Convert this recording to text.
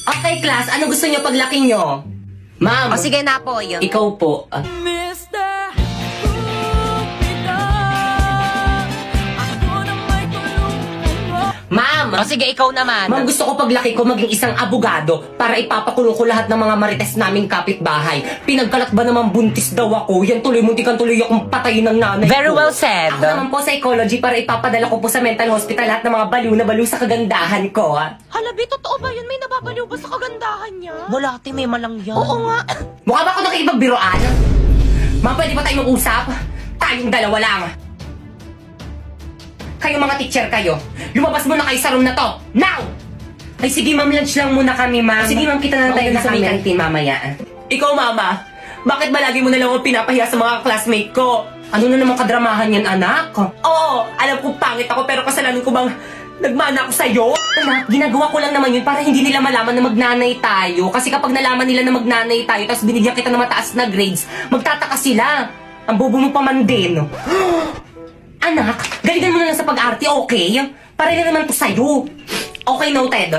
Okay, class. Ano gusto niyo paglaki niyo? Ma'am. O sige na po, yun. Ikaw po. Mr. Cupido, ako na may tulong. Ma'am. O sige, ikaw naman. Ma'am, gusto ko paglaki ko maging isang abogado para ipapakulong ko lahat ng mga marites naming kapitbahay. Pinagkalat ba naman buntis daw ako? Yan tuloy, muntikan tuloy akong patayin ng nanay Very ko. well said. Ako naman po psychology para ipapadala ko po sa mental hospital lahat ng mga baliw na baliw sa kagandahan ko. Halabi, totoo ba yun? May nababaliw ba sa kagandahan niya? Wala, ate, may malang yan. Oo nga. Mukha ba ako nakikipagbiroan? Ma'am, pwede ba tayo mag-usap? Tayong dalawa lang. Kayo mga teacher kayo, lumabas muna kayo sa room na to. Now! Ay sige ma'am, lunch lang muna kami ma'am. Sige ma'am, kita na tayo sa may canteen mamaya. Ikaw mama, bakit ba lagi mo na lang ako pinapahiya sa mga classmate ko? Ano na naman kadramahan yan anak? Oo, alam ko pangit ako pero kasalanan ko bang nagmana ako sa'yo? Anak, ginagawa ko lang naman yun para hindi nila malaman na magnanay tayo. Kasi kapag nalaman nila na magnanay tayo tapos binigyan kita ng mataas na grades, magtataka sila. Ang bobo mo pa man din. Anak, galingan mo na lang sa pag-arte, okay? Para na naman to sa'yo. Okay, noted.